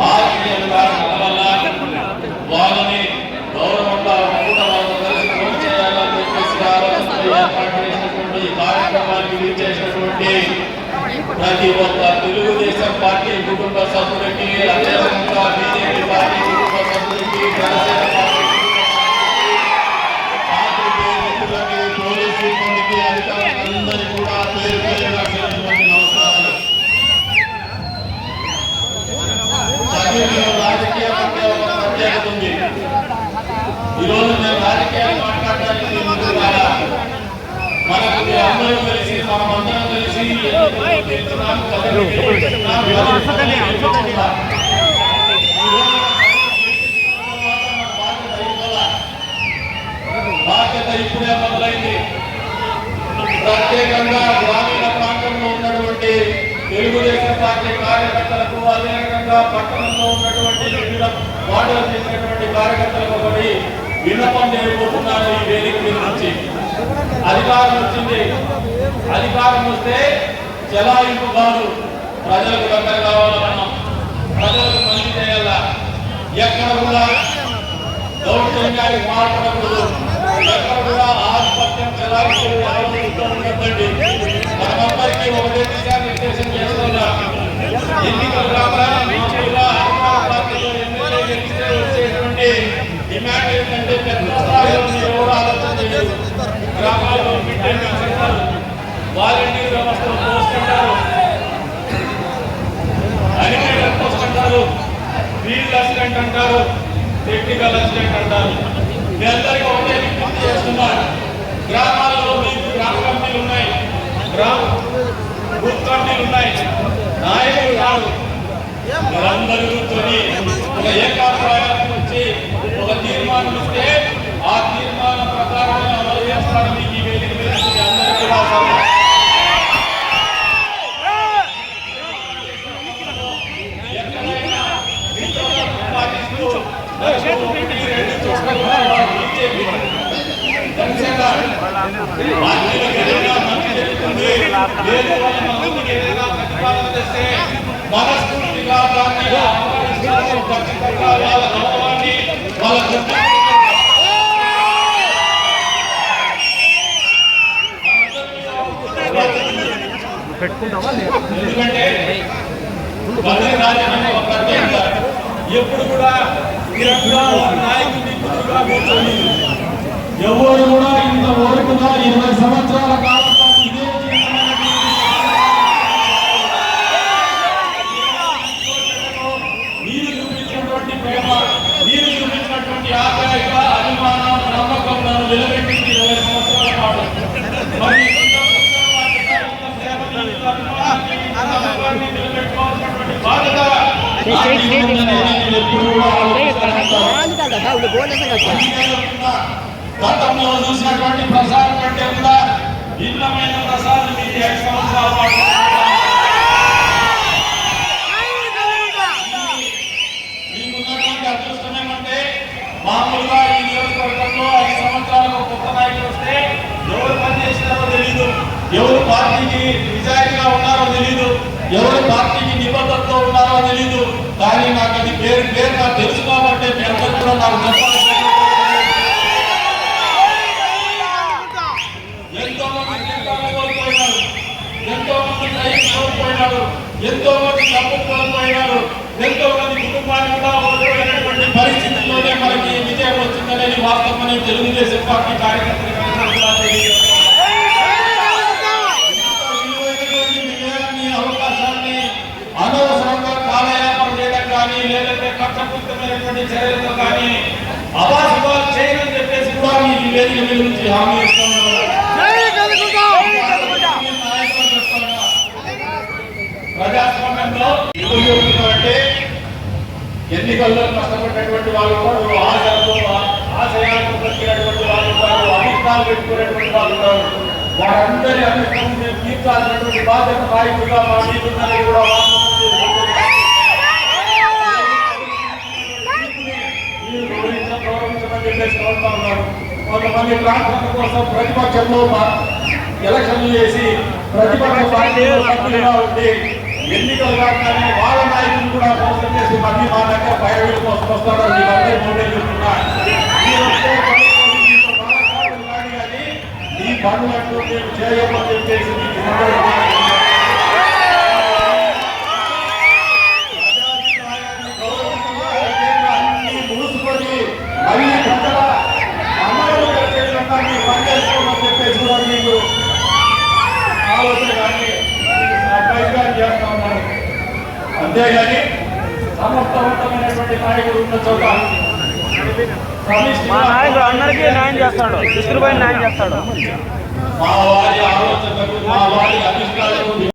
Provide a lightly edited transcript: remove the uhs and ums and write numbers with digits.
ఆత్మీయంగా కలవల్ల వాళ్ళని గౌరవంగా కూడా వాళ్ళతో కలిసి ఫోన్ చేయాలని చెప్పేసి ఆలోచనతో ఏర్పాటు చేసినటువంటి కార్యక్రమానికి విచ్చేసినటువంటి ప్రతి ఒక్క తెలుగుదేశం పార్టీ కుటుంబ సభ్యులకి, అదేవిధంగా బీజేపీ పార్టీ కుటుంబ సభ్యులకి, జనసేన పార్టీ పోలీసు సిబ్బందికి, అధికారులందరికీ కూడా పేరు పేరుగా నమస్కారాలు. రాజకీయ ప్రత్యేకత ఉంది. ఈరోజు మేము రాజకీయాలు మాట్లాడడానికి మనకు అందరూ కలిసి మనమందరం కలిసి బాధ్యత ఇప్పుడే మొదలైంది. ప్రత్యేకంగా గ్రామీణ ప్రాంతంలో ఉన్నటువంటి తెలుగుదేశం పార్టీ కార్యకర్తలకు, అదేవిధంగా పట్టణంలో ఉన్నటువంటి వివిధ వార్డులు చేసినటువంటి కార్యకర్తలకు ఒకటి విన్నపం చేయబోతున్నారు. ఈ వేదిక మీద నుంచి అధికారం వచ్చింది. అధికారం వస్తే చెలాయింపు కాదు, ప్రజలకు దగ్గర కావాలన్నా, ప్రజలకు మంచి చేయాలా. ఎక్కడ కూడా దౌర్జన్యానికి మాట్లాడకూడదు, ఎక్కడ కూడా ఆధిపత్యం చెలాయింపు ఉండద్దండి. మనమందరికీ ఒకటే దిశానిర్దేశం చేస్తున్నా. ఎన్నికలు రాకుండా పార్టీలో ఎమ్మెల్యే గెలిస్తే వచ్చేటువంటి డిమాండ్ ఏంటంటే పెద్ద స్థాయిలో ఎవరు ఆలోచన చేయరు. గ్రామాల్లో సెంటర్, వాలంటీర్ వ్యవస్థలు పోసుకుంటారు, అనిమేటర్ పోసుకుంటారు, ఫీల్డ్ అసిస్టెంట్ అంటారు, టెక్నికల్ అసిస్టెంట్ అంటారు. మీ అందరికీ ఒకటే విజ్ఞప్తి చేస్తున్నారు. గ్రామాల్లో మీకు గ్రామ కమిటీలు ఉన్నాయి, బూత్ కమిటీలు ఉన్నాయి, నాయకులు కాదు. మీరందరూ కూర్చొని ఒక ఏకాభిప్రాయానికి వచ్చి ఒక తీర్మానం ఇస్తే ఆ తీర్మానం ప్రకారం అమలు చేస్తారని ఈ వేదిక మీద అందరికీ ఎక్కడైనా పాటిస్తూ మనస్ఫూర్తిగా వాళ్ళ గౌరవాన్ని వాళ్ళ ఎందుకంటే ఎప్పుడు కూడా నాయకుడిని కుదురుగా కూర్చొని ఎవరు కూడా ఇంత ఓటుగా 20 సంవత్సరాల కాలం ఇదే మీరు చూపించినటువంటి ప్రేమ, మీరు చూపించినటువంటి ఆప్యాయత, అభిమానం, నమ్మకం నన్ను నిలబెట్టింది 20 సంవత్సరాల పాటు. మరి నిలబెట్టుకోవాల్సినటువంటి బాధ్యత గతంలో చూసినటువంటి ప్రసాదం కంటే కూడా భిన్నమైన ప్రసాదం మీకు 5 సంవత్సరాల పాటు. మీకున్నటువంటి అదృష్టం ఏమంటే మామూలుగా ఈ నియోజకవర్గంలో 5 సంవత్సరాలకు కొత్త నాయకులు వస్తే ఎవరు పనిచేసినారో తెలీదు, ఎవరు పార్టీకి నిజాయితీగా ఉన్నారో తెలీదు, ఎవరు పార్టీకి నిబద్ధతతో ఉన్నారో తెలీదు. కానీ నాకు అది పేరు నాకు తెలుసు కాబట్టి మీ అందరూ కూడా నాకు చెప్పాలి. ఎంతో మంది జీవితాలు కోల్పోయినారు, ఎంతో మంది రైతు కోల్పోయినారు, ఎంతో మంది డబ్బు కోల్పోయినారు, ఎంతో మంది కుటుంబాన్ని కూడా కోల్పోయినటువంటి పరిస్థితుల్లోనే మనకి విజయం వచ్చిందనేది వాస్తవమని తెలుగుదేశం పార్టీ కార్యకర్తలు అవకాశాన్ని అనవసరంగా కాలయాపన చేయడం కానీ, లేదంటే కక్షపూరితమైనటువంటి చర్యలతో కానీ అవాసువాలు చేయని చెప్పేసి కూడా ఈ వేదిక మీద నుంచి హామీ ఇస్తున్నారు. ప్రజాస్వామ్యంలో అంటే ఎన్నికల్లో కష్టపడినటువంటి వాళ్ళు ఉన్నారు, ఆశయాలకు ప్రతినటువంటి వాళ్ళు ఉన్నారు, అభిష్టాలు పెట్టుకునేటువంటి వాళ్ళు ఉన్నారు. వారందరి అభిష్టం తీర్చాల్సినటువంటి బాధ్యత నాయకులుగా మా మీదున్నది కూడా గౌరవించమని చెప్పేసి కోరుతా ఉన్నారు. కొంతమంది ట్రాన్స్ఫర్ కోసం ప్రతిపక్షంలో ఎలక్షన్లు చేసి ప్రతిపక్ష పార్టీలో సభ్యులుగా ఉండి ఎన్నికలు కాగానే వాళ్ళ నాయకులు కూడా మోసం చేసి మళ్ళీ మా దగ్గర పైరవీల కోసం వస్తారో మీకు అందరూ నోటే చెప్తున్నా. ఈ పనులంటూ మేము చేయమని చెప్పేసి అన్ని ముడుచుకొని మళ్ళీ ప్రజల అమలు కలిసే విధంగా మీరు పనిచేసుకోమని చెప్పేసి కూడా మీకు ఆలోచన కానీ ప్రయత్నాలు చేస్తా ఉన్నారు. అంతేగాని సమర్థవంతమైనటువంటి నాయకుడు ఉన్న చోట మా నాయకుడు అందరికీ న్యాయం చేస్తాడు, ఇసురుపై న్యాయం చేస్తాడు. మా వారి ఆలోచనకు మా వారి అభిష్టాలకు